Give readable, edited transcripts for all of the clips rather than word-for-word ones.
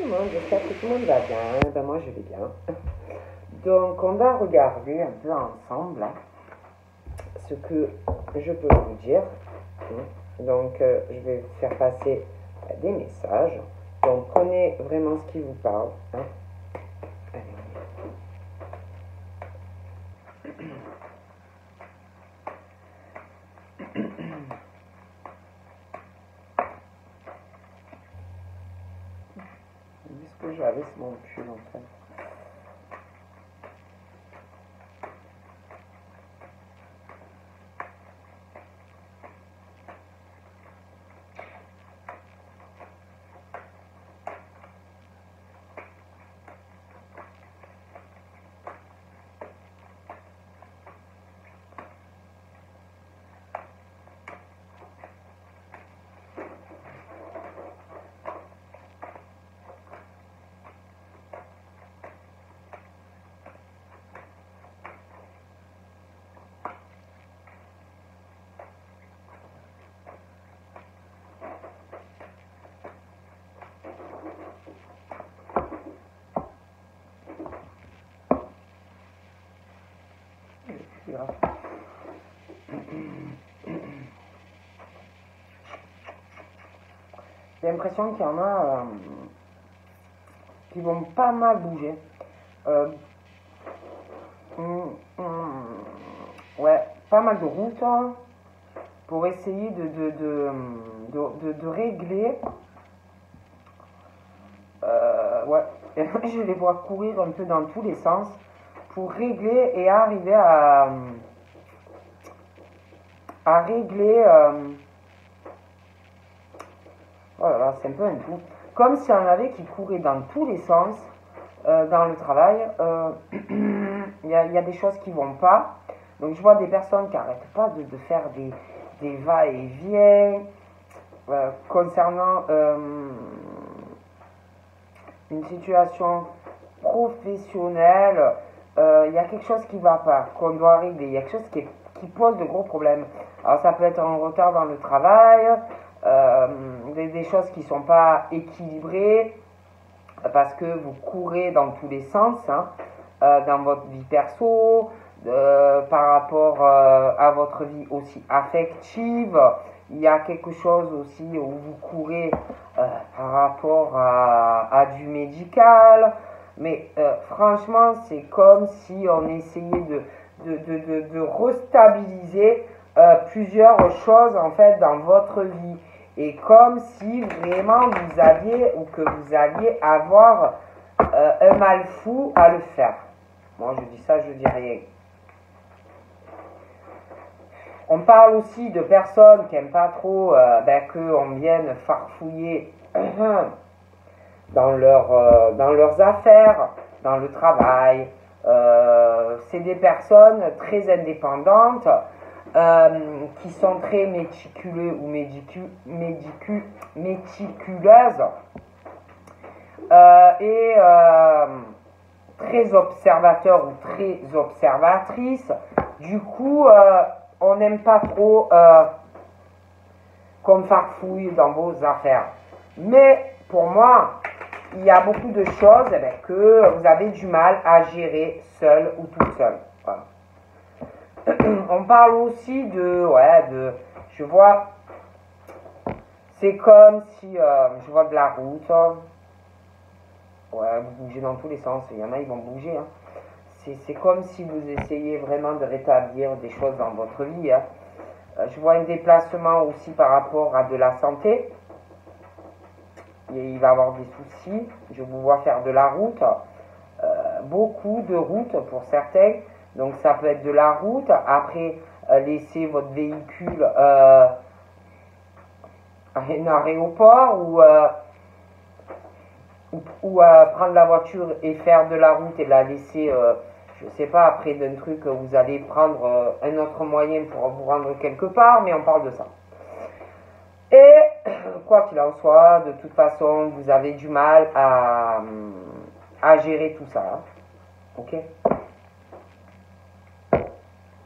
le monde, j'espère que tout le monde va bien. Ben moi je vais bien. Donc on va regarder un peu ensemble là, ce que je peux vous dire. Donc je vais vous faire passer des messages. Donc prenez vraiment ce qui vous parle. Allez, ce que j'avais sur mon pull en fait. J'ai l'impression qu'il y en a qui vont pas mal bouger. Ouais, pas mal de routes pour essayer de régler. Ouais, je les vois courir un peu dans tous les sens pour régler et arriver à régler. Oh là là, c'est un peu un tout. Comme si on avait qui courait dans tous les sens dans le travail. Il y a des choses qui vont pas. Donc je vois des personnes qui n'arrêtent pas de faire des va-et-vient concernant une situation professionnelle. Il y a quelque chose qui ne va pas, qu'on doit régler. Il y a quelque chose qui pose de gros problèmes. Alors ça peut être un retard dans le travail, des choses qui ne sont pas équilibrées parce que vous courez dans tous les sens dans votre vie perso, par rapport à votre vie aussi affective. Il y a quelque chose aussi où vous courez par rapport à du médical. Mais franchement, c'est comme si on essayait de restabiliser plusieurs choses en fait dans votre vie. Et comme si vraiment vous aviez ou que vous alliez avoir un mal fou à le faire. Moi je dis ça, je dis rien. On parle aussi de personnes qui n'aiment pas trop qu'on vienne farfouiller dans leurs affaires, dans le travail. C'est des personnes très indépendantes qui sont très méticuleux ou méticuleuses et très observateurs ou très observatrices. Du coup, on n'aime pas trop qu'on farfouille dans vos affaires. Mais pour moi, il y a beaucoup de choses que vous avez du mal à gérer seul ou toute seule. Voilà. On parle aussi je vois, c'est comme si je vois de la route. Ouais, vous bougez dans tous les sens. Il y en a, ils vont bouger. C'est comme si vous essayez vraiment de rétablir des choses dans votre vie. Je vois un déplacement aussi par rapport à de la santé. Il va y avoir des soucis. Je vous vois faire de la route. Beaucoup de routes pour certains. Donc ça peut être de la route. Après, laisser votre véhicule à un aéroport ou prendre la voiture et faire de la route et la laisser, je sais pas, après d'un truc, vous allez prendre un autre moyen pour vous rendre quelque part, mais on parle de ça. Et quoi qu'il en soit, de toute façon, vous avez du mal à gérer tout ça. Ok ?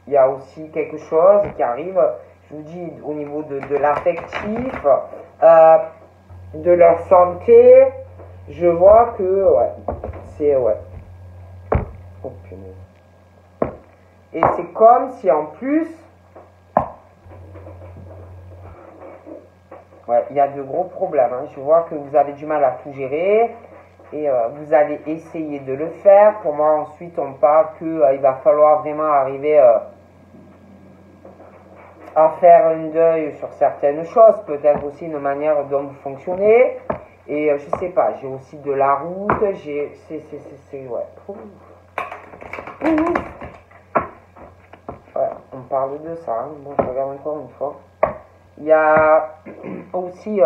Il y a aussi quelque chose qui arrive, je vous dis, au niveau de l'affectif, de leur santé. Je vois que, ouais, c'est, ouais. Oh, punaise. Et c'est comme si en plus, ouais, il y a de gros problèmes. Hein. Je vois que vous avez du mal à tout gérer et vous allez essayer de le faire. Pour moi, ensuite, on parle qu'il va falloir vraiment arriver à faire un deuil sur certaines choses, peut-être aussi une manière dont vous fonctionnez. Et je sais pas, j'ai aussi de la route, ouais. Ouais, on parle de ça. Hein. Bon, je regarde encore une fois. Il y a aussi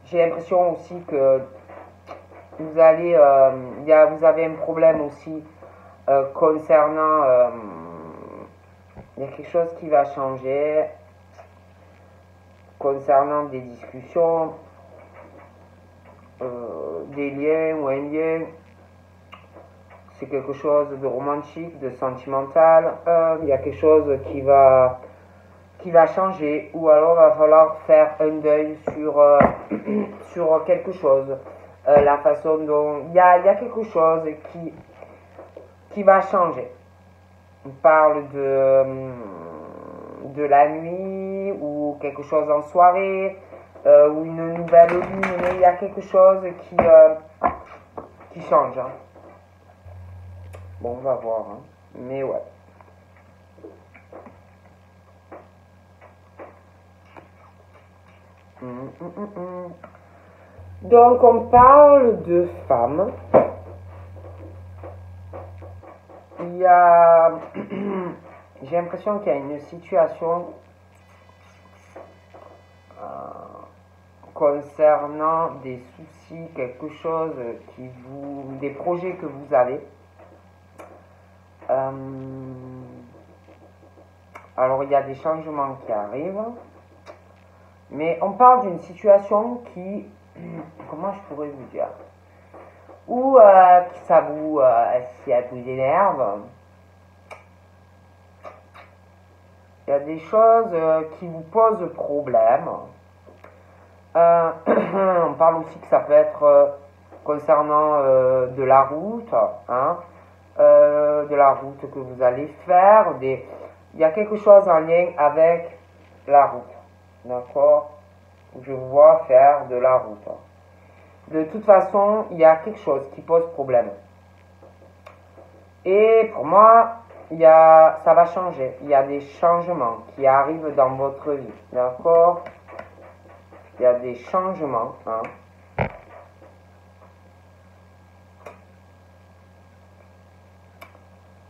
j'ai l'impression aussi que vous allez vous avez un problème aussi concernant il y a quelque chose qui va changer concernant des discussions, des liens ou un lien. C'est quelque chose de romantique, de sentimental. Il y a quelque chose qui va changer, ou alors il va falloir faire un deuil sur quelque chose. La façon dont il y a quelque chose qui va changer. On parle de la nuit ou quelque chose en soirée ou une nouvelle lune, mais il y a quelque chose qui change. Hein. Bon, on va voir. Hein. Mais ouais. Donc, on parle de femmes. Il y a... J'ai l'impression qu'il y a une situation concernant des soucis, quelque chose des projets que vous avez. Alors, il y a des changements qui arrivent. Mais on parle d'une situation qui... Comment je pourrais vous dire? Ou si elle vous énerve. Il y a des choses qui vous posent problème. On parle aussi que ça peut être concernant de la route, hein, de la route que vous allez faire. Il y a quelque chose en lien avec la route. D'accord? Je vois faire de la route. De toute façon, il y a quelque chose qui pose problème. Et pour moi, ça va changer. Il y a des changements qui arrivent dans votre vie. D'accord? Il y a des changements. Hein.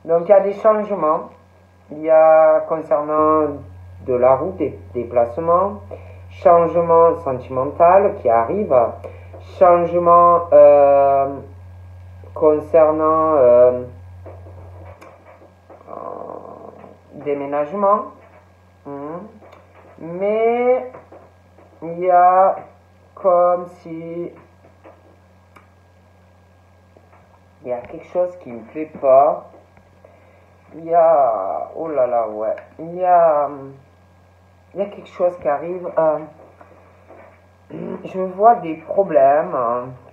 Donc, il y a des changements. Il y a concernant de la route, des déplacements, changement sentimental qui arrive, changement concernant déménagement. Mais il y a comme si il y a quelque chose qui me plaît pas. Il y a, oh là là, ouais, il y a quelque chose qui arrive. Je vois des problèmes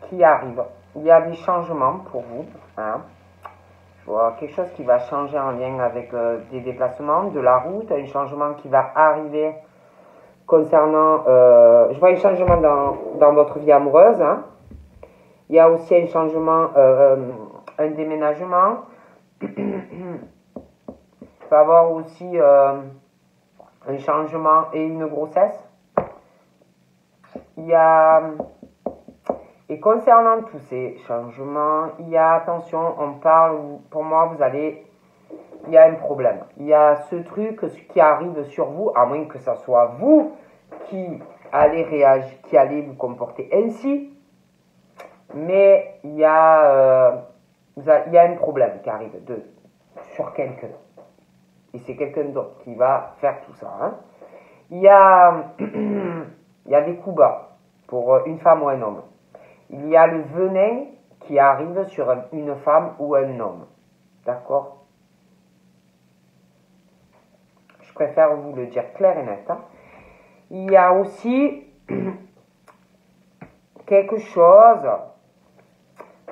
qui arrivent. Il y a des changements pour vous. Hein. Je vois quelque chose qui va changer en lien avec des déplacements, de la route, un changement qui va arriver concernant... je vois un changement dans votre vie amoureuse. Hein. Il y a aussi un changement, un déménagement. Il peut y avoir aussi un changement et une grossesse. Il y a... Et concernant tous ces changements, il y a, attention, on parle, pour moi, il y a un problème. Il y a ce truc qui arrive sur vous, à moins que ce soit vous qui allez réagir, qui allez vous comporter ainsi. Mais il y a un problème qui arrive sur quelqu'un. Et c'est quelqu'un d'autre qui va faire tout ça. Hein. Il y a des coups bas pour une femme ou un homme. Il y a le venin qui arrive sur une femme ou un homme. D'accord? Je préfère vous le dire clair et net. Hein. Il y a aussi quelque chose,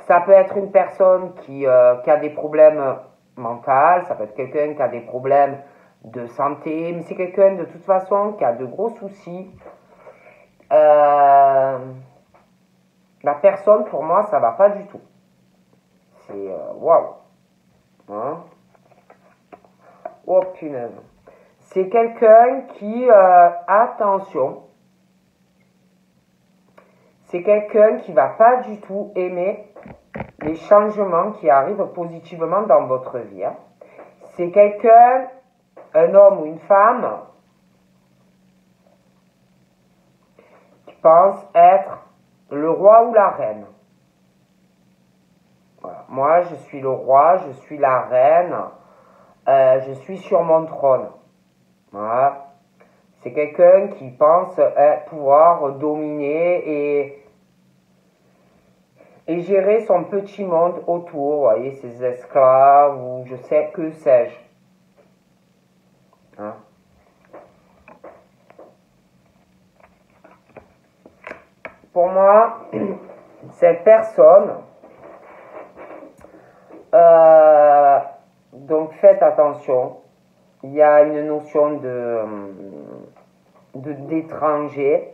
ça peut être une personne qui a des problèmes mentaux, ça peut être quelqu'un qui a des problèmes de santé, mais c'est quelqu'un de toute façon qui a de gros soucis. La personne, pour moi, ça va pas du tout. C'est waouh. Hein? Oh punaise. C'est quelqu'un qui, attention, c'est quelqu'un qui va pas du tout aimer les changements qui arrivent positivement dans votre vie. Hein. C'est quelqu'un, un homme ou une femme, qui pense être le roi ou la reine. Voilà. Moi, je suis le roi, je suis la reine, je suis sur mon trône. Voilà. C'est quelqu'un qui pense pouvoir dominer et gérer son petit monde autour, vous voyez, ses esclaves ou je sais que sais-je. Hein? Pour moi, cette personne, donc faites attention, il y a une notion d'étranger,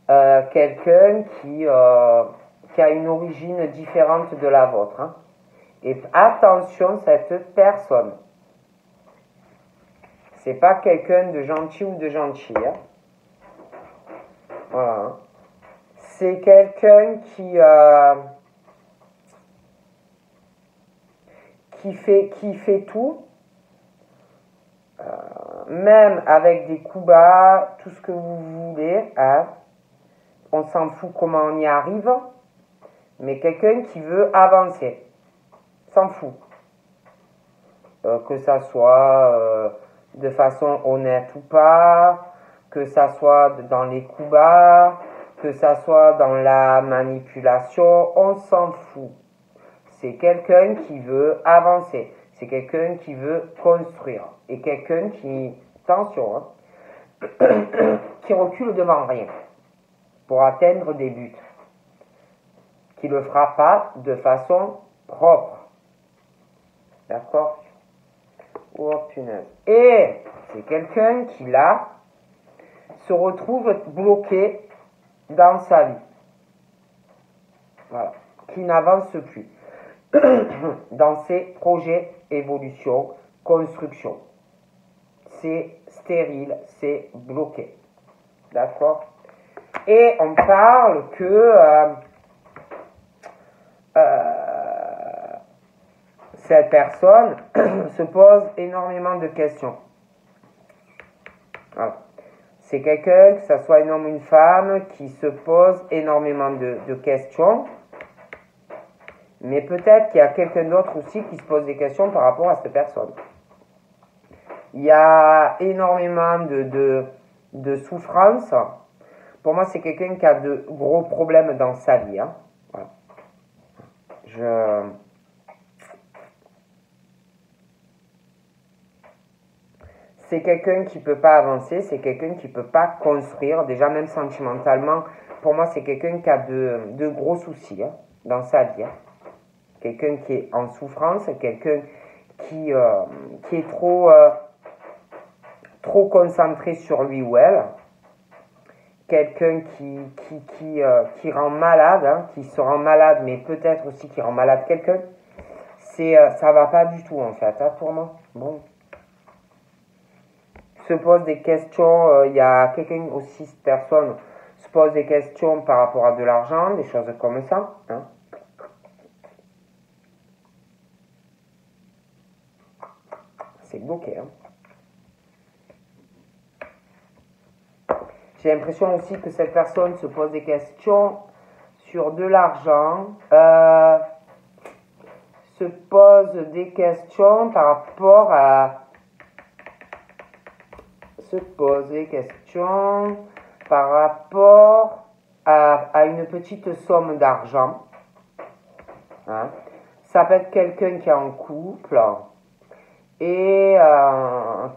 quelqu'un qui a une origine différente de la vôtre. Hein. Et attention, cette personne, c'est pas quelqu'un de gentil ou de gentil. Hein. Voilà. C'est quelqu'un qui fait tout, même avec des coups bas, tout ce que vous voulez. Hein. On s'en fout comment on y arrive, mais quelqu'un qui veut avancer, s'en fout. Que ça soit de façon honnête ou pas, que ça soit dans les coups bas, que ça soit dans la manipulation, on s'en fout. C'est quelqu'un qui veut avancer, c'est quelqu'un qui veut construire, et quelqu'un qui, attention, hein, qui recule devant rien pour atteindre des buts, qui ne le fera pas de façon propre. D'accord? Oh punaise. Et c'est quelqu'un qui, là, se retrouve bloqué dans sa vie. Voilà. Qui n'avance plus dans ses projets, évolution, construction. C'est stérile, c'est bloqué. D'accord? Et on parle que cette personne se pose énormément de questions. Voilà. C'est quelqu'un, que ce soit un homme ou une femme, qui se pose énormément de questions. Mais peut-être qu'il y a quelqu'un d'autre aussi qui se pose des questions par rapport à cette personne. Il y a énormément de souffrance. Pour moi, c'est quelqu'un qui a de gros problèmes dans sa vie. Hein. Voilà. C'est quelqu'un qui ne peut pas avancer, c'est quelqu'un qui ne peut pas construire, déjà même sentimentalement. Pour moi, c'est quelqu'un qui a de gros soucis hein, dans sa vie. Hein. Quelqu'un qui est en souffrance, quelqu'un qui est trop concentré sur lui ou elle, quelqu'un qui rend malade, hein, qui se rend malade, mais peut-être aussi qui rend malade quelqu'un. Ça va pas du tout en fait, hein, pour moi. Bon. Se pose des questions, il y a quelqu'un aussi, cette personne se pose des questions par rapport à de l'argent, des choses comme ça. Hein. C'est bloqué. Hein. J'ai l'impression aussi que cette personne se pose des questions sur de l'argent, se pose des questions par rapport à une petite somme d'argent. Hein. Ça peut être quelqu'un qui est en couple et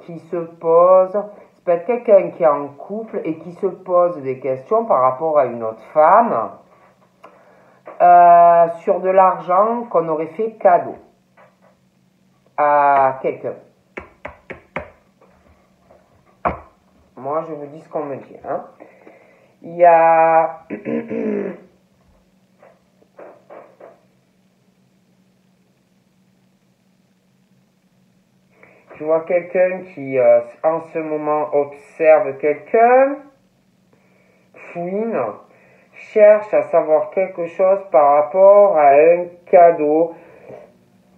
qui se pose. Ça peut être quelqu'un qui est en couple et qui se pose des questions par rapport à une autre femme sur de l'argent qu'on aurait fait cadeau à quelqu'un. Moi, je vous dis ce qu'on me dit. Hein. Il y a... Je vois quelqu'un qui, en ce moment, observe quelqu'un, fouine, cherche à savoir quelque chose par rapport à un cadeau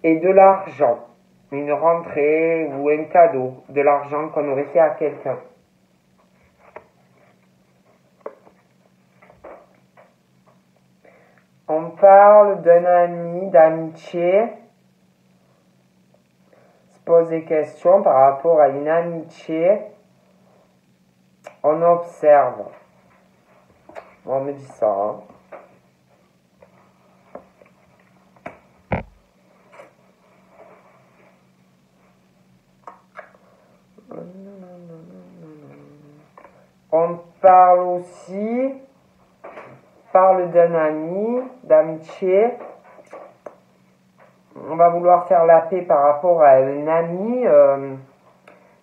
et de l'argent. Une rentrée ou un cadeau, de l'argent qu'on aurait fait à quelqu'un. On parle d'un ami, d'amitié. Se pose des questions par rapport à une amitié. On observe. On me dit ça. Hein. On parle aussi, parle d'un ami, d'amitié. On va vouloir faire la paix par rapport à un ami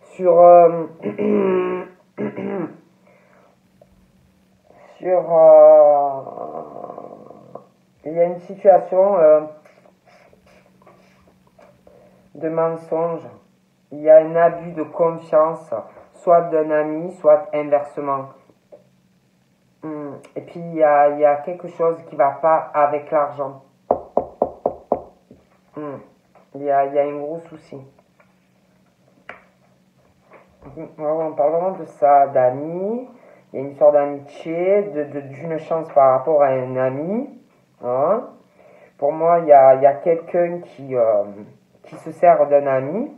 sur il y a une situation de mensonge. Il y a un abus de confiance, soit d'un ami, soit inversement. Et puis, il y a quelque chose qui ne va pas avec l'argent. Il y a un gros souci. On parle vraiment de ça, d'amis. Il y a une histoire d'amitié, d'une chance par rapport à un ami. Hein. Pour moi, il y a quelqu'un qui se sert d'un ami,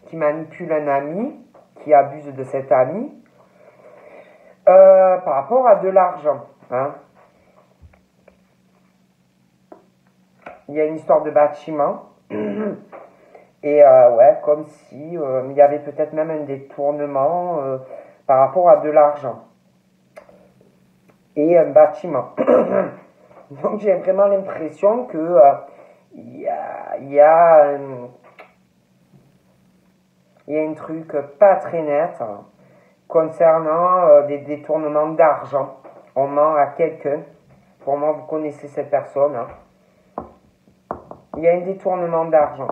qui manipule un ami, qui abuse de cet ami, par rapport à de l'argent. Hein. Il y a une histoire de bâtiment. Et ouais, comme si il y avait peut-être même un détournement par rapport à de l'argent. Et un bâtiment. Donc j'ai vraiment l'impression que il y a un truc pas très net concernant des détournements d'argent. On ment à quelqu'un. Pour moi, vous connaissez cette personne. Hein. Il y a un détournement d'argent.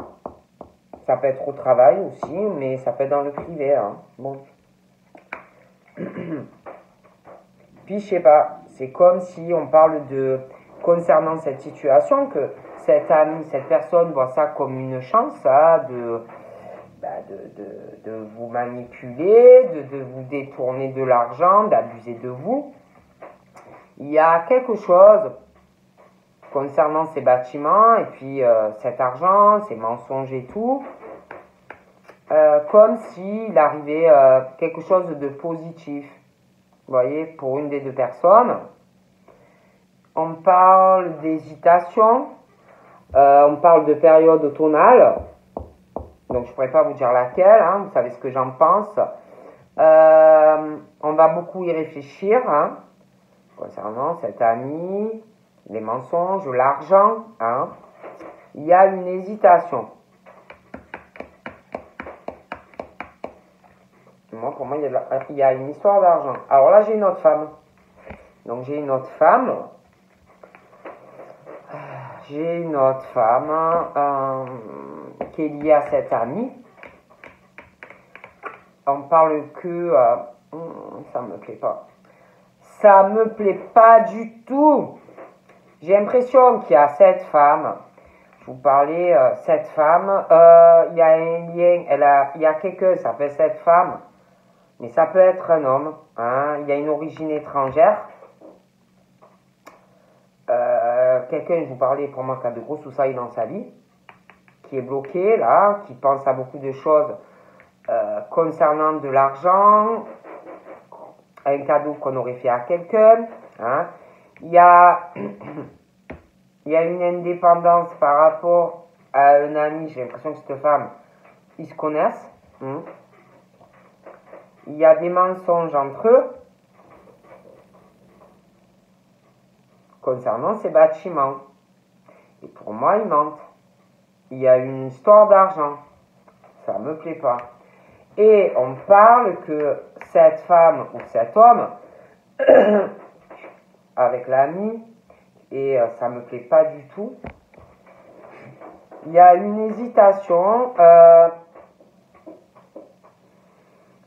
Ça peut être au travail aussi, mais ça peut être dans le privé. Hein. Bon. Puis, je sais pas, c'est comme si on parle de, concernant cette situation, que cet ami, cette personne voit ça comme une chance hein, de vous manipuler, de vous détourner de l'argent, d'abuser de vous. Il y a quelque chose concernant ces bâtiments et puis cet argent, ces mensonges et tout, comme s'il arrivait quelque chose de positif. Vous voyez, pour une des deux personnes. On parle d'hésitation, on parle de période automnale, donc je ne pourrais pas vous dire laquelle, hein, vous savez ce que j'en pense. On va beaucoup y réfléchir, hein, concernant cet ami, les mensonges, l'argent. Hein. Il y a une hésitation. Moi, pour moi, il y a une histoire d'argent. Alors là, j'ai une autre femme. Donc, j'ai une autre femme. J'ai une autre femme qui est liée à cet ami. On parle que... ça me plaît pas. Ça me plaît pas du tout. J'ai l'impression qu'il y a cette femme. Je vous parlais, cette femme. Il y a un lien. Il y a quelqu'un, ça fait cette femme. Mais ça peut être un homme. Hein, il y a une origine étrangère. Quelqu'un, je vous parlais pour moi, qui a de gros soucis dans sa vie. Qui est bloqué, là. Qui pense à beaucoup de choses concernant de l'argent. Un cadeau qu'on aurait fait à quelqu'un. Hein. Il y a une indépendance par rapport à un ami. J'ai l'impression que cette femme, ils se connaissent. il y a des mensonges entre eux concernant ces bâtiments. Et pour moi, ils mentent. Il y a une histoire d'argent. Ça me plaît pas. Et on parle que cette femme ou cet homme, avec l'ami, et ça me plaît pas du tout, il y a une hésitation.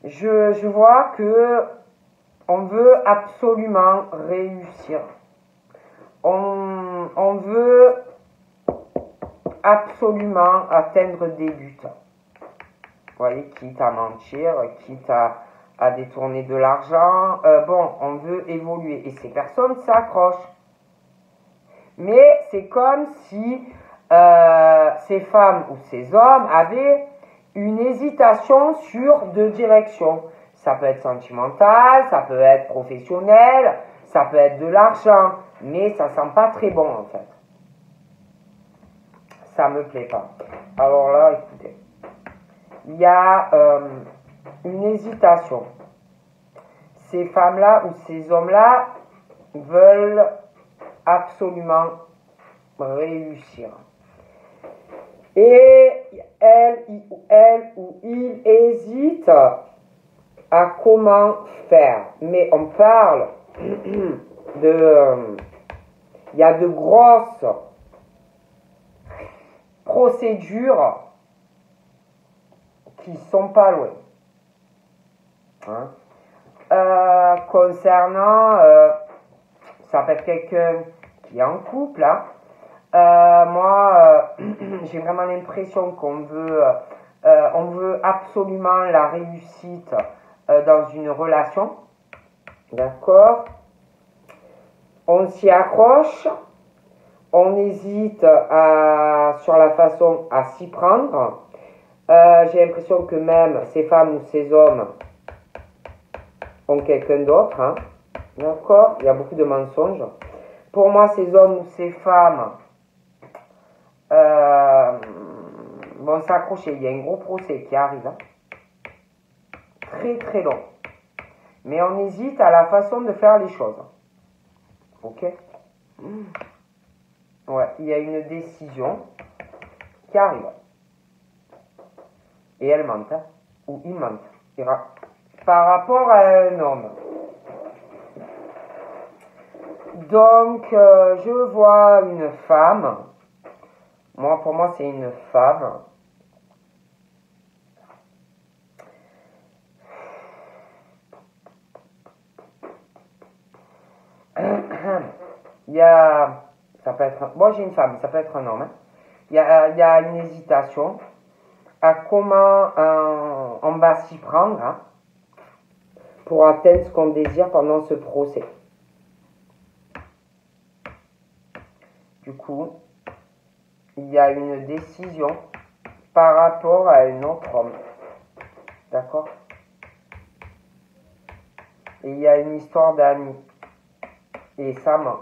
Je vois que on veut absolument réussir. On veut absolument atteindre des buts. Vous voyez, quitte à mentir, quitte à détourner de l'argent. Bon, on veut évoluer. Et ces personnes s'accrochent. Mais c'est comme si ces femmes ou ces hommes avaient une hésitation sur deux directions. Ça peut être sentimental, ça peut être professionnel, ça peut être de l'argent. Mais ça sent pas très bon en fait. Ça me plaît pas. Alors là, écoutez. Il y a une hésitation. Ces femmes-là ou ces hommes-là veulent absolument réussir. Et elle ou il hésite à comment faire. Mais on parle de... il y a de grosses procédures qui sont pas loin. Hein? Concernant, ça peut être quelqu'un qui est en couple, hein? Moi, j'ai vraiment l'impression qu'on veut, on veut absolument la réussite dans une relation, d'accord? On s'y accroche, on hésite sur la façon à s'y prendre. J'ai l'impression que même ces femmes ou ces hommes ont quelqu'un d'autre, hein, d'accord? Il y a beaucoup de mensonges. Pour moi, ces hommes ou ces femmes vont s'accrocher. Il y a un gros procès qui arrive, hein, très très long. Mais on hésite à la façon de faire les choses. Ok? Ouais, il y a une décision qui arrive. Et elle ment, hein, ou il ment. Par rapport à un homme. Donc, je vois une femme. Pour moi, c'est une femme. Il y a... Ça peut être... Moi, j'ai une femme, ça peut être un homme. Hein. Il y a une hésitation à comment on va s'y prendre, hein, pour atteindre ce qu'on désire pendant ce procès. Du coup, il y a une décision par rapport à un autre homme. D'accord? Et il y a une histoire d'amis. Et ça ment.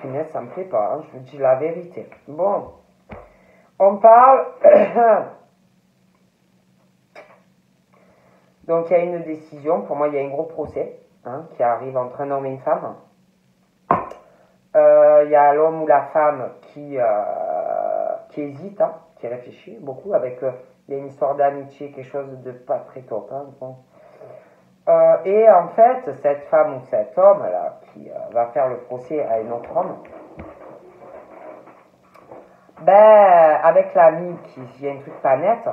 Punaise, ça me plaît pas, hein, je vous dis la vérité. Bon. On parle... Donc, il y a une décision. Pour moi, il y a un gros procès, hein, qui arrive entre un homme et une femme. Il y a l'homme ou la femme qui hésite, hein, qui réfléchit beaucoup. Il y a une histoire d'amitié, quelque chose de pas très top. Hein, bon. Et en fait, cette femme ou cet homme là, qui va faire le procès à un autre homme, avec l'ami qui vient un truc pas net,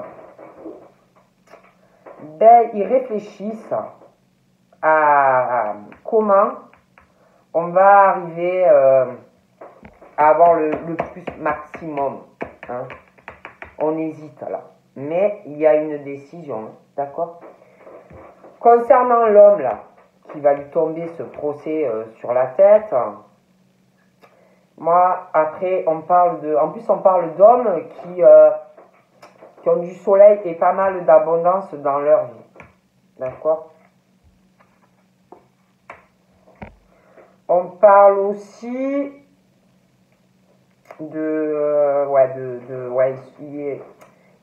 ils réfléchissent à comment on va arriver à avoir le plus maximum. Hein. On hésite là. Mais il y a une décision, hein, d'accord? Concernant l'homme là, qui va lui tomber ce procès sur la tête, moi, après, on parle d'hommes qui ont du soleil et pas mal d'abondance dans leur vie. D'accord? On parle aussi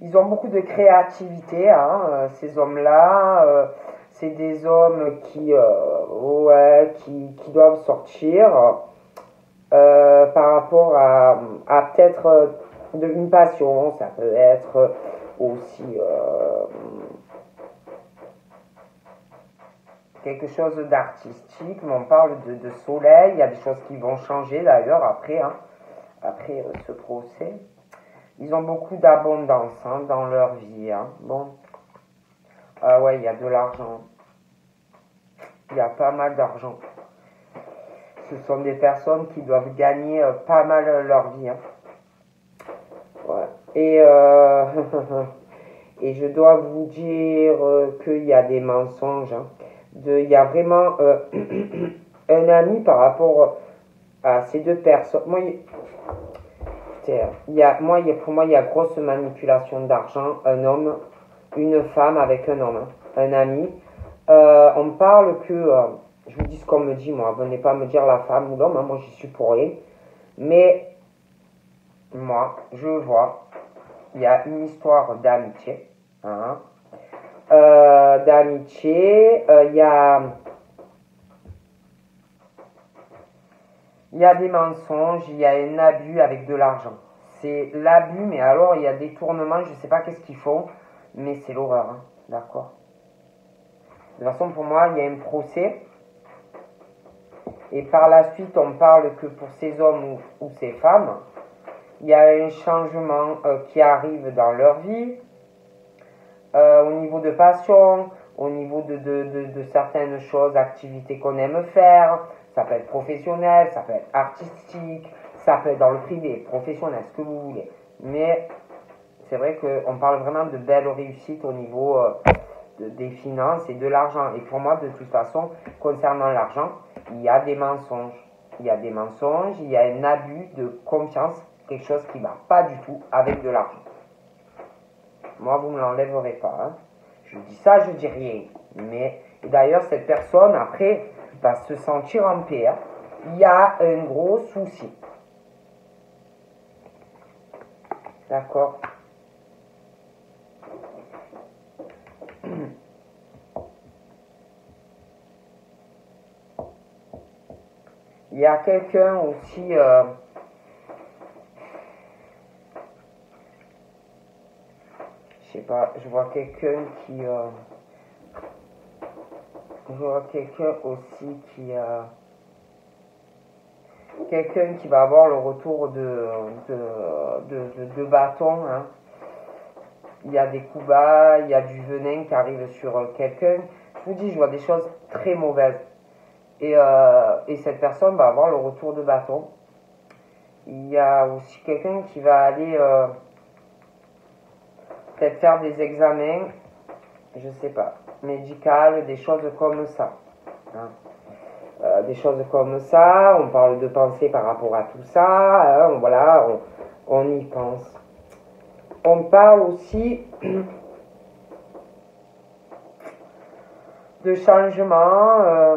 Ils ont beaucoup de créativité, hein, ces hommes-là. C'est des hommes ouais, qui doivent sortir par rapport à peut-être une passion. Ça peut être aussi quelque chose d'artistique, mais on parle de soleil. Il y a des choses qui vont changer d'ailleurs après, hein, après ce procès. Ils ont beaucoup d'abondance hein, dans leur vie. Hein. Bon, ah ouais, il y a de l'argent. Il y a pas mal d'argent. Ce sont des personnes qui doivent gagner pas mal leur vie. Hein. Ouais. Et je dois vous dire qu'il y a des mensonges. Hein. Il y a vraiment un ami par rapport à ces deux personnes. Moi, pour moi, il y a grosse manipulation d'argent. Un homme, une femme avec un homme, hein, un ami. On parle que, je vous dis ce qu'on me dit, moi, venez pas me dire la femme ou l'homme, hein, moi j'y suis pour rien. Mais moi, je vois, il y a une histoire d'amitié. Hein, d'amitié, il y a des mensonges, il y a un abus avec de l'argent. C'est l'abus, mais alors il y a des tournements, je ne sais pas qu'est-ce qu'ils font, mais c'est l'horreur, hein, d'accord. De toute façon, pour moi, il y a un procès. Et par la suite, on parle que pour ces hommes ou ces femmes, il y a un changement qui arrive dans leur vie, au niveau de passion, au niveau de certaines choses, activités qu'on aime faire. Ça peut être professionnel, ça peut être artistique, ça peut être dans le privé, professionnel, ce que vous voulez. Mais c'est vrai qu'on parle vraiment de belles réussites au niveau des finances et de l'argent. Et pour moi, de toute façon, concernant l'argent, il y a des mensonges. Il y a des mensonges, il y a un abus de confiance, quelque chose qui ne va pas du tout avec de l'argent. Moi, vous ne me l'enlèverez pas. Hein. Je dis ça, je dis rien. Mais d'ailleurs, cette personne, après, va se sentir en paix. Hein. Il y a un gros souci. D'accord. Il y a quelqu'un aussi... je sais pas, je vois quelqu'un qui... je vois quelqu'un aussi qui... quelqu'un qui va avoir le retour de bâton. Hein. Il y a des coups bas, il y a du venin qui arrive sur quelqu'un. Je vous dis, je vois des choses très mauvaises. Et cette personne va avoir le retour de bâton. Il y a aussi quelqu'un qui va aller peut-être faire des examens, je sais pas, médicales, des choses comme ça. Hein. Des choses comme ça, on parle de pensée par rapport à tout ça, hein, voilà, on y pense. On parle aussi de changements.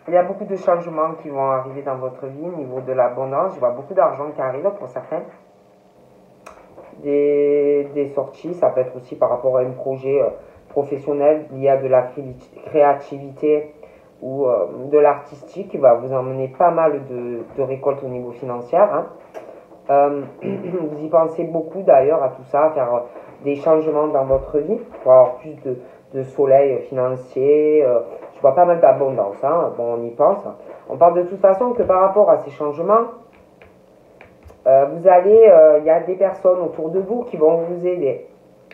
Il y a beaucoup de changements qui vont arriver dans votre vie au niveau de l'abondance. Je vois beaucoup d'argent qui arrive pour certains. Des sorties, ça peut être aussi par rapport à un projet professionnel lié à de la créativité ou de l'artistique qui va vous emmener pas mal de récoltes au niveau financier. Hein. Vous y pensez beaucoup d'ailleurs à tout ça, à faire des changements dans votre vie pour avoir plus de soleil financier. Je vois pas mal d'abondance, hein. Bon, on y pense. On parle de toute façon que par rapport à ces changements, vous allez, y a des personnes autour de vous qui vont vous aider.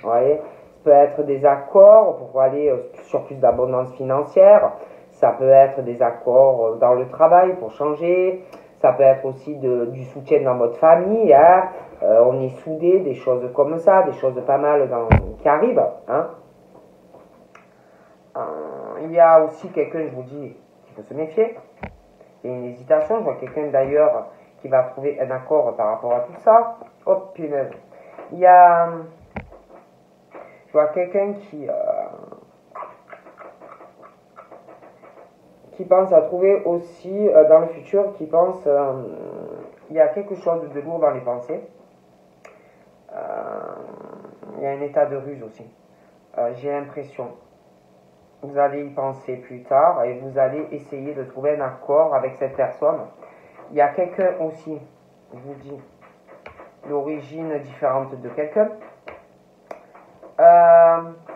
Vous voyez, ça peut être des accords pour aller sur plus d'abondance financière. Ça peut être des accords dans le travail pour changer. Ça peut être aussi du soutien dans votre famille. Hein. On est soudés, des choses comme ça, des choses pas mal qui arrivent. Hein. Il y a aussi quelqu'un, je vous dis, qu'il faut se méfier. Il y a une hésitation. Je vois quelqu'un d'ailleurs qui va trouver un accord par rapport à tout ça. Oh punaise. Il y a... Je vois quelqu'un qui pense à trouver aussi dans le futur, qui pense... il y a quelque chose de lourd dans les pensées. Il y a un état de ruse aussi. J'ai l'impression. Vous allez y penser plus tard et vous allez essayer de trouver un accord avec cette personne. Il y a quelqu'un aussi, je vous dis, l'origine différente de quelqu'un.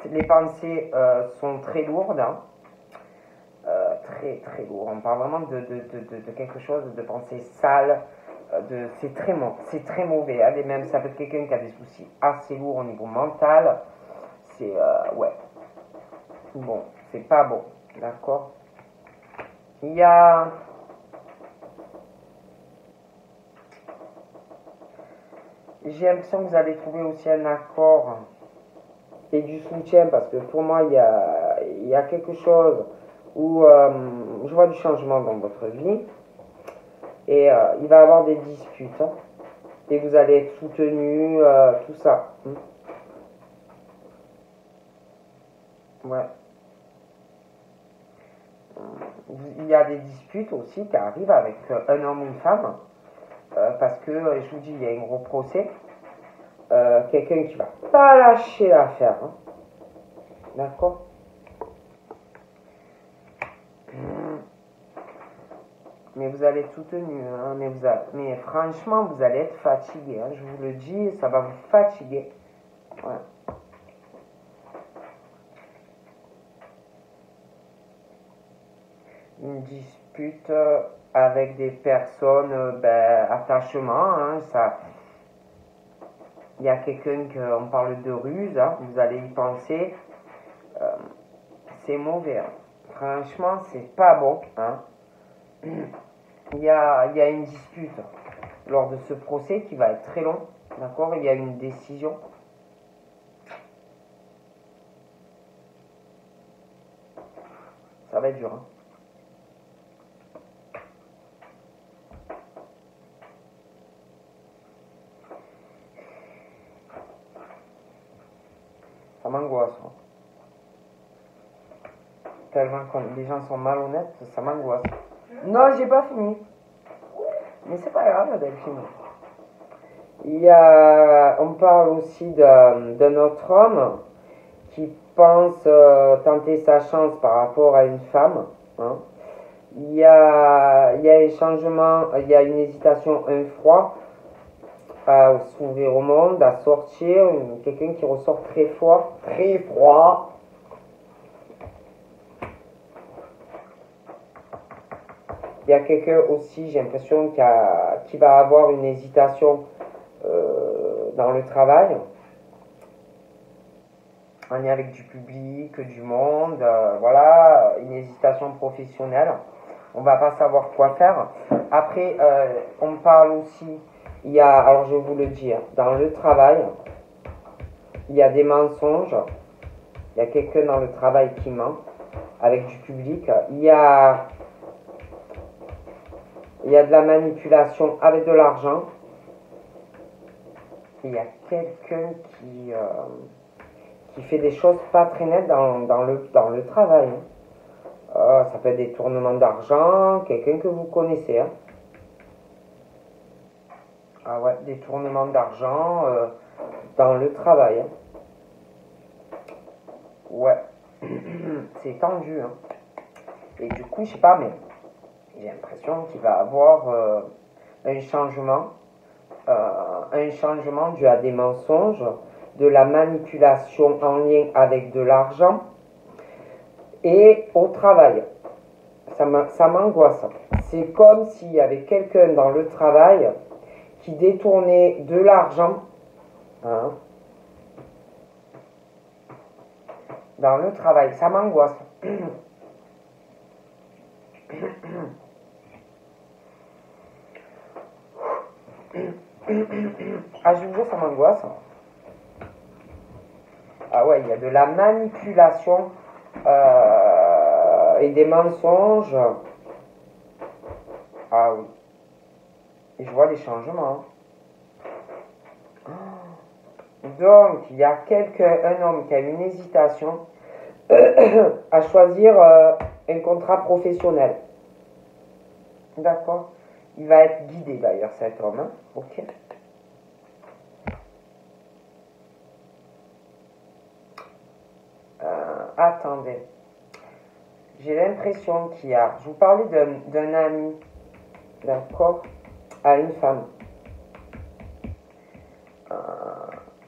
Les pensées sont très lourdes. Hein. Très très lourd. On parle vraiment de quelque chose de pensée sale. C'est très mauvais. Hein. Et même ça peut être quelqu'un qui a des soucis assez lourds au niveau mental. C'est ouais. Bon, c'est pas bon. D'accord. Il y a j'ai l'impression que vous allez trouver aussi un accord et du soutien parce que pour moi il y a quelque chose où je vois du changement dans votre vie et il va y avoir des disputes hein, et vous allez être soutenu, tout ça. Ouais. Il y a des disputes aussi qui arrivent avec un homme ou une femme parce que je vous dis il y a un gros procès. Quelqu'un qui va pas lâcher l'affaire. Hein. D'accord. Mais vous allez être soutenu. Hein. Mais franchement, vous allez être fatigué. Hein. Je vous le dis, ça va vous fatiguer. Ouais. Une dispute avec des personnes, attachement. Hein, ça. Il y a quelqu'un qu'on parle de ruse. Hein, vous allez y penser. C'est mauvais. Hein. Franchement, c'est pas bon. Hein. Il y a une dispute lors de ce procès qui va être très long. D'accord. Il y a une décision. Ça va être dur. Hein. Ça m'angoisse. Hein. Tellement quand les gens sont malhonnêtes, ça m'angoisse. Non, j'ai pas fini. Mais c'est pas grave, Delphine. On parle aussi d'un autre homme qui pense tenter sa chance par rapport à une femme. Hein. Il y a un changement, il y a une hésitation, un froid à s'ouvrir au monde, à sortir. Quelqu'un qui ressort très froid, très froid. Il y a quelqu'un aussi, j'ai l'impression, qui va avoir une hésitation dans le travail, en lien avec du public, du monde, voilà, une hésitation professionnelle. On va pas savoir quoi faire. Après, on parle aussi, alors je vais vous le dire, dans le travail, il y a des mensonges. Il y a quelqu'un dans le travail qui ment avec du public. Il y a de la manipulation avec de l'argent. Il y a quelqu'un qui fait des choses pas très nettes dans le travail. Hein. Ça peut être des tournements d'argent, quelqu'un que vous connaissez. Hein. Ah ouais, des tournements d'argent dans le travail. Hein. Ouais, c'est tendu. Hein. Et du coup, je sais pas, mais j'ai l'impression qu'il va avoir un changement dû à des mensonges, de la manipulation en lien avec de l'argent et au travail. Ça m'angoisse. C'est comme s'il y avait quelqu'un dans le travail qui détournait de l'argent hein, dans le travail. Ça m'angoisse. Ah, je vous jure, ça m'angoisse. Ah ouais, il y a de la manipulation et des mensonges. Ah oui. Et je vois des changements. Donc, il y a un homme qui a une hésitation à choisir un contrat professionnel. D'accord. Il va être guidé d'ailleurs, cet homme. Hein. Ok. attendez. J'ai l'impression qu'il y a... Je vous parlais d'un ami, d'accord, à une femme.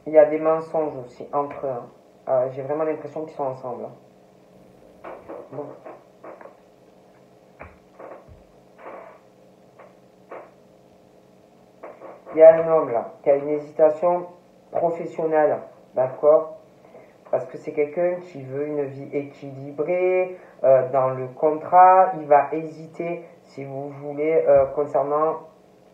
Il y a des mensonges aussi entre eux. J'ai vraiment l'impression qu'ils sont ensemble. Bon. Il y a un homme là qui a une hésitation professionnelle, d'accord? Parce que c'est quelqu'un qui veut une vie équilibrée dans le contrat. Il va hésiter, si vous voulez, concernant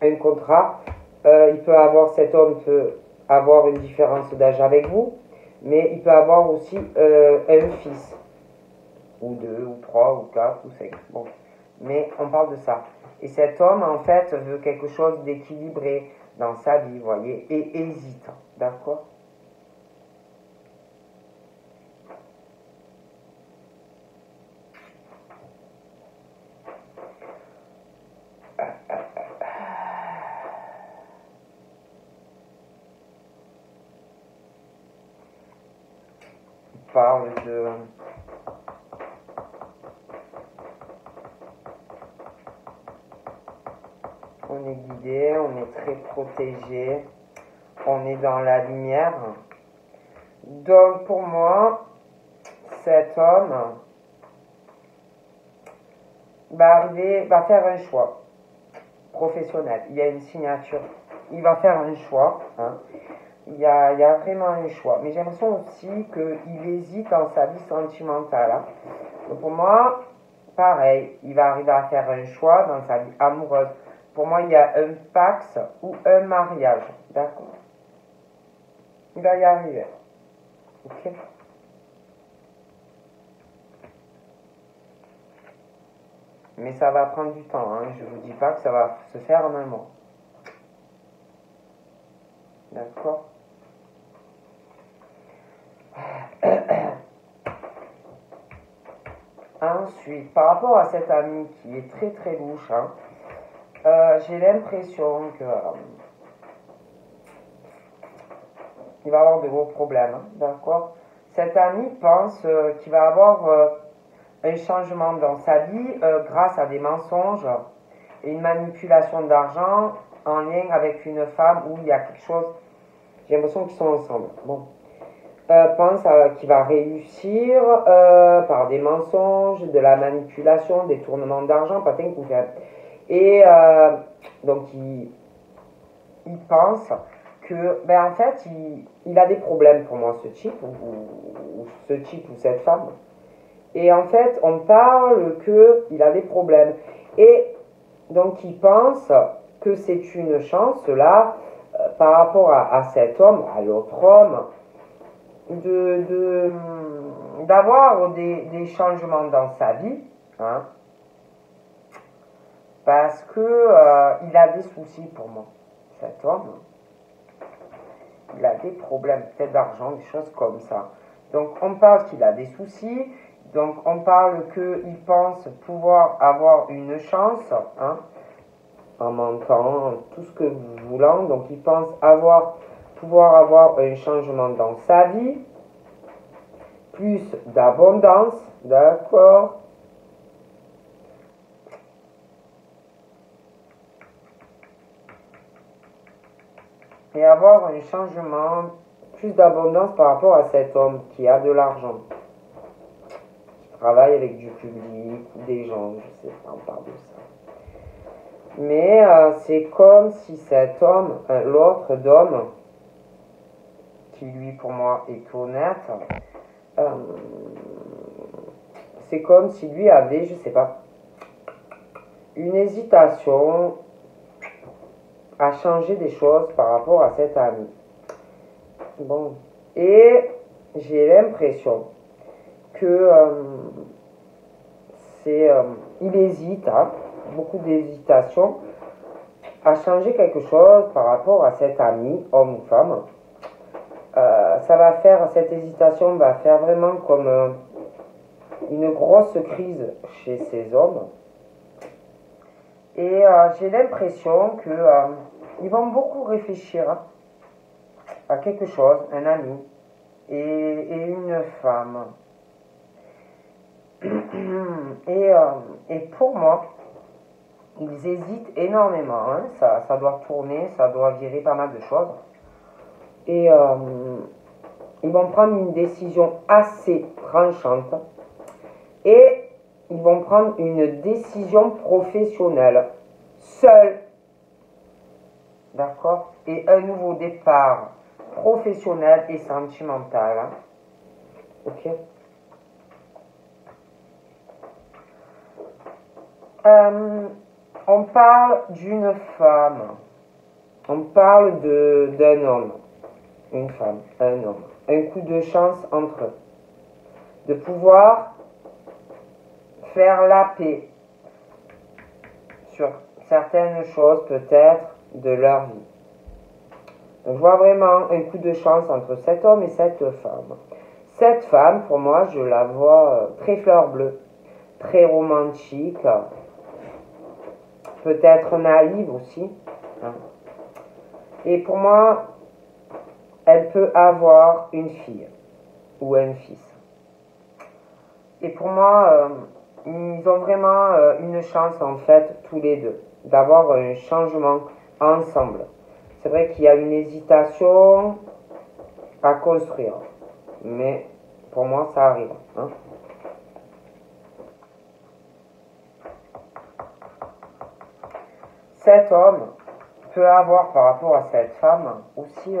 un contrat. Il peut avoir, cet homme peut avoir une différence d'âge avec vous, mais il peut avoir aussi un fils, ou deux, ou trois, ou quatre, ou cinq. Bon, mais on parle de ça. Et cet homme, en fait, veut quelque chose d'équilibré dans sa vie, vous voyez, et hésite, d'accord? Il parle de... On est guidé, on est très protégé, on est dans la lumière. Donc pour moi, cet homme va faire un choix professionnel. Il y a une signature. Il va faire un choix. Hein. Il y a vraiment un choix. Mais j'ai l'impression aussi qu'il hésite dans sa vie sentimentale. Hein. Donc pour moi, pareil, il va arriver à faire un choix dans sa vie amoureuse. Pour moi, il y a un pax ou un mariage. D'accord? Il va y arriver. Ok? Mais ça va prendre du temps. Hein. Je ne vous dis pas que ça va se faire en un mois. D'accord? Ensuite, par rapport à cet ami qui est très très louche, hein, j'ai l'impression que il va avoir de gros problèmes, hein, d'accord? Cet ami pense qu'il va avoir un changement dans sa vie grâce à des mensonges et une manipulation d'argent en lien avec une femme où il y a quelque chose. J'ai l'impression qu'ils sont ensemble. Bon. Pense qu'il va réussir par des mensonges, de la manipulation, des tournements d'argent, patin qu'on fait. Et donc il pense que, ben en fait, il a des problèmes pour moi, ce type, ou ce type ou cette femme. Et en fait, on parle qu'il a des problèmes. Et donc il pense que c'est une chance, là, par rapport à cet homme, à l'autre homme, d'avoir des changements dans sa vie, hein, parce que il a des soucis pour moi, cet homme. Il a des problèmes, peut-être d'argent, des choses comme ça. Donc on parle qu'il a des soucis, donc on parle qu'il pense pouvoir avoir une chance, hein, en mentant, tout ce que vous voulez. Donc il pense pouvoir avoir un changement dans sa vie, plus d'abondance, d'accord? Et avoir un changement, plus d'abondance par rapport à cet homme qui a de l'argent, qui travaille avec du public, des gens, je sais pas, on parle de ça. Mais c'est comme si cet homme, l'autre d'homme, qui lui pour moi est honnête, c'est comme si lui avait, je sais pas, une hésitation à changer des choses par rapport à cet ami. Bon, et j'ai l'impression que il hésite, hein, beaucoup d'hésitation à changer quelque chose par rapport à cet ami, homme ou femme. Ça va faire, cette hésitation va faire vraiment comme une grosse crise chez ces hommes. Et j'ai l'impression qu'ils vont beaucoup réfléchir à quelque chose, un ami et une femme. Et, euh, et pour moi, ils hésitent énormément. Hein. Ça doit tourner, ça doit virer pas mal de choses. Et ils vont prendre une décision assez tranchante. Et ils vont prendre une décision professionnelle. Seul. D'accord? Et un nouveau départ professionnel et sentimental. Hein. Ok? On parle d'une femme. On parle d'un homme. Une femme, un homme. Un coup de chance entre eux. De pouvoir faire la paix sur certaines choses peut-être de leur vie. Donc je vois vraiment un coup de chance entre cet homme et cette femme. Cette femme, pour moi, je la vois très fleur bleue, très romantique, peut-être naïve aussi. Hein. Et pour moi, elle peut avoir une fille ou un fils. Et pour moi, ils ont vraiment une chance en fait, tous les deux, d'avoir un changement ensemble. C'est vrai qu'il y a une hésitation à construire, mais pour moi, ça arrive. Hein. Cet homme peut avoir par rapport à cette femme aussi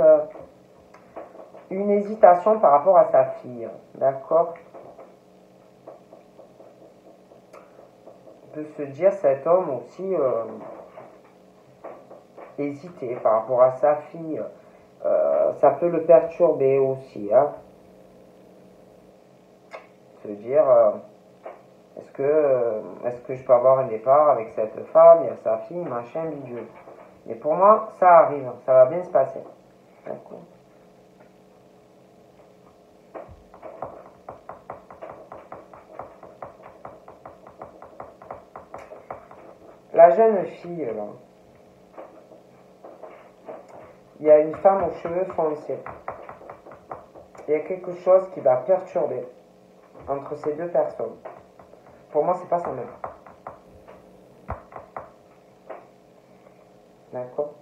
une hésitation par rapport à sa fille. D'accord? On peut se dire cet homme aussi hésiter par rapport à sa fille. Ça peut le perturber aussi. Hein. Se dire est-ce que je peux avoir un départ avec cette femme, il y a sa fille, machin, bidule. Mais pour moi, ça arrive, ça va bien se passer. D'accord. La jeune fille, là, il y a une femme aux cheveux foncés. Il y a quelque chose qui va perturber entre ces deux personnes. Pour moi, c'est pas sa mère. D'accord?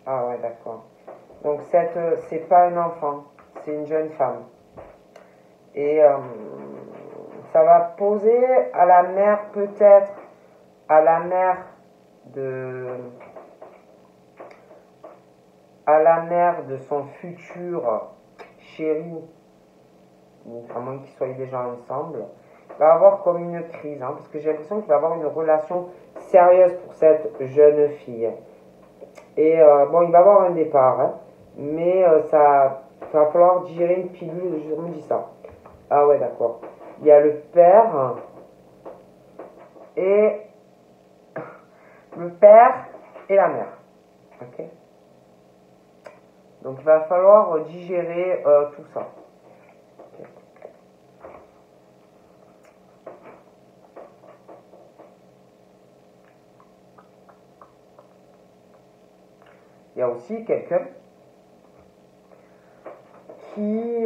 Ah ouais, d'accord. Donc c'est pas un enfant, c'est une jeune femme. Et ça va poser à la mère, peut-être, à la mère de son futur chéri, à moins qu'ils soient déjà ensemble, va avoir comme une crise, hein, parce que j'ai l'impression qu'il va avoir une relation sérieuse pour cette jeune fille. Et bon, il va avoir un départ, hein, mais ça va falloir digérer une pilule, je me dis ça. Ah ouais, d'accord. Il y a le père et le père et la mère. Ok. Donc il va falloir digérer tout ça. Okay. Il y a aussi quelqu'un qui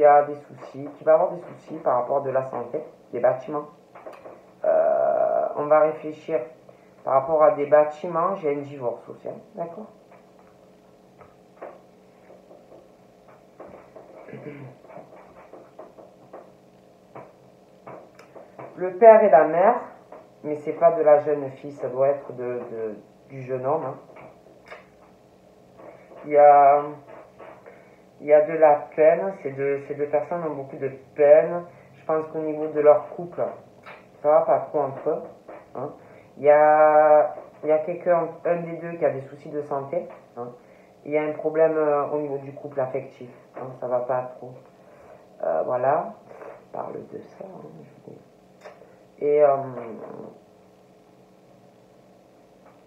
a des soucis, qui va avoir des soucis par rapport de la santé, des bâtiments. On va réfléchir par rapport à des bâtiments, j'ai un divorce aussi, hein, d'accord? Le père et la mère, mais c'est pas de la jeune fille, ça doit être du jeune homme. Hein. Il y a de la peine, ces deux personnes ont beaucoup de peine. Je pense qu'au niveau de leur couple, ça va pas trop entre eux. Hein. Il y a quelqu'un, un des deux qui a des soucis de santé. Hein. Il y a un problème au niveau du couple affectif. Hein. Ça va pas trop. Voilà. On parle de ça. Hein, et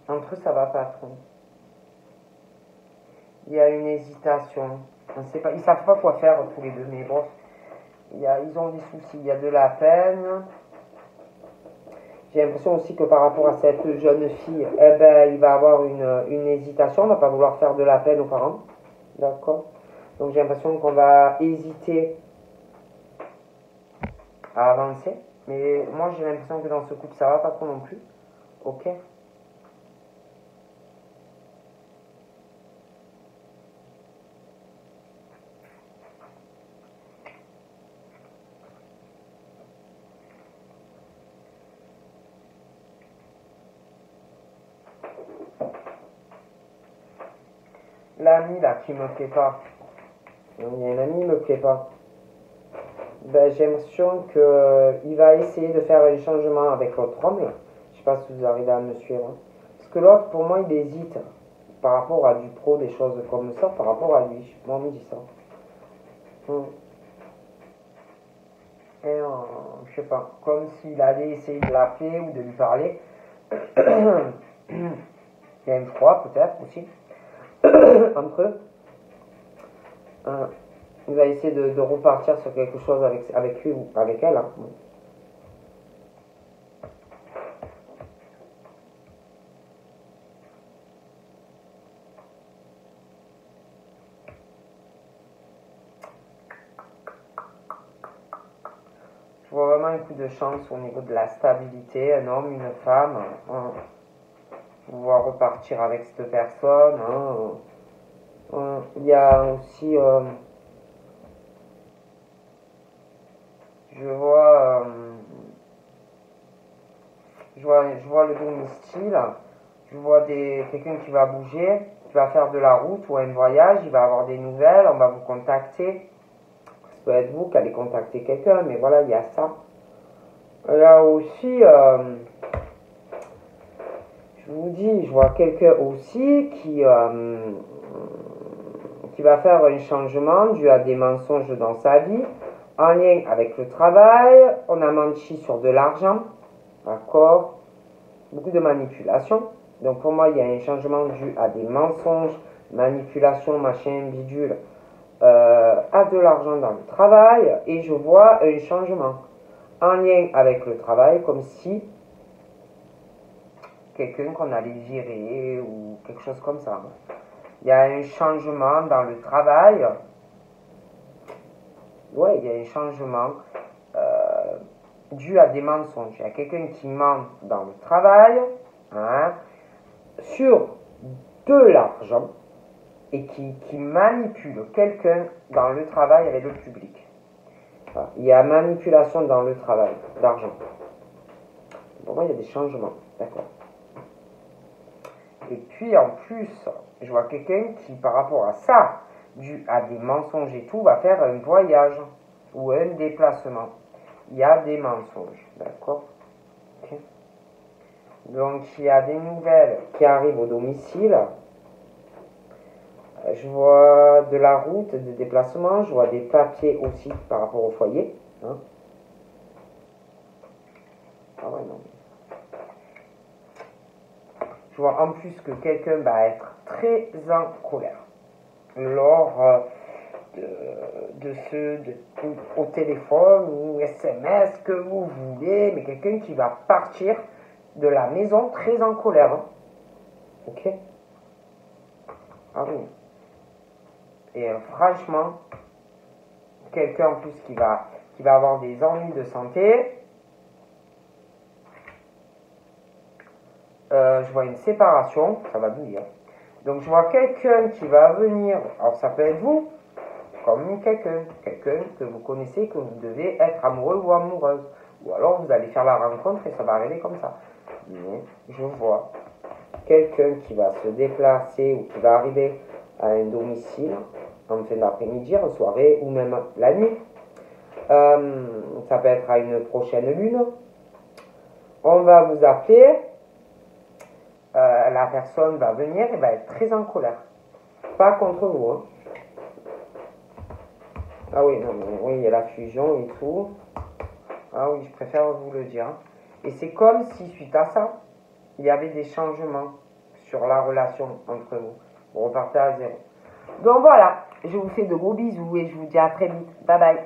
entre eux, ça va pas trop. Il y a une hésitation. On sait pas, ils savent pas quoi faire tous les deux, mais bon, ils ont des soucis. Il y a de la peine. J'ai l'impression aussi que par rapport à cette jeune fille, eh ben, il va avoir une hésitation. On va pas vouloir faire de la peine aux parents. D'accord? Donc j'ai l'impression qu'on va hésiter à avancer. Mais moi, j'ai l'impression que dans ce couple, ça va pas trop non plus. Ok. L'ami là qui me plaît pas. Il y a un ami qui me plaît pas. Ben, j'ai l'impression qu'il va essayer de faire un changement avec l'autre homme. Là. Je sais pas si vous arrivez à me suivre. Parce que l'autre, pour moi, il hésite par rapport à du pro, des choses comme ça, par rapport à lui. Moi, on me dit ça. Et je sais pas, comme s'il allait essayer de l'appeler ou de lui parler. Il y a un froid peut-être aussi entre eux. Il va essayer de repartir sur quelque chose avec lui ou avec elle. Hein. Je vois vraiment un coup de chance au niveau de la stabilité, un homme, une femme. Pouvoir repartir avec cette personne. Il y a aussi, je vois le domicile, je vois quelqu'un qui va bouger, qui va faire de la route ou un voyage, il va avoir des nouvelles, on va vous contacter. Ça peut être vous qui allez contacter quelqu'un, mais voilà, il y a ça. Il y a aussi, je vous dis, je vois quelqu'un aussi qui va faire un changement dû à des mensonges dans sa vie, en lien avec le travail. On a menti sur de l'argent, d'accord, beaucoup de manipulation. Donc pour moi, il y a un changement dû à des mensonges, manipulation, machin, bidule, à de l'argent dans le travail. Et je vois un changement en lien avec le travail, comme si quelqu'un qu'on allait virer ou quelque chose comme ça. Il y a un changement dans le travail. Ouais, il y a un changement dû à des mensonges. Il y a quelqu'un qui ment dans le travail, hein, sur de l'argent et qui manipule quelqu'un dans le travail avec le public. Voilà. Il y a manipulation dans le travail d'argent. Pour moi, il y a des changements. D'accord. Et puis en plus, je vois quelqu'un qui, par rapport à ça, dû à des mensonges et tout, va faire un voyage ou un déplacement. Il y a des mensonges, d'accord? Okay. Donc il y a des nouvelles qui arrivent au domicile. Je vois de la route, des déplacements, je vois des papiers aussi par rapport au foyer. Hein. Ah ouais, non. Je vois en plus que quelqu'un va être très en colère lors au téléphone ou SMS que vous voulez, mais quelqu'un qui va partir de la maison très en colère. Hein. Ok? Ah oui. Et franchement, quelqu'un en plus qui va avoir des ennuis de santé. Je vois une séparation, ça va venir. Donc je vois quelqu'un qui va venir, alors ça peut être vous, comme quelqu'un que vous connaissez, que vous devez être amoureux ou amoureuse. Ou alors vous allez faire la rencontre et ça va arriver comme ça. Mais je vois quelqu'un qui va se déplacer ou qui va arriver à un domicile en fin d'après-midi, en soirée ou même la nuit. Ça peut être à une prochaine lune. On va vous appeler. La personne va venir et va être très en colère. Pas contre vous. Hein. Ah oui, non, mais oui, il y a la fusion et tout. Ah oui, je préfère vous le dire. Et c'est comme si, suite à ça, il y avait des changements sur la relation entre vous. Vous repartez à zéro. Donc voilà, je vous fais de gros bisous et je vous dis à très vite. Bye bye.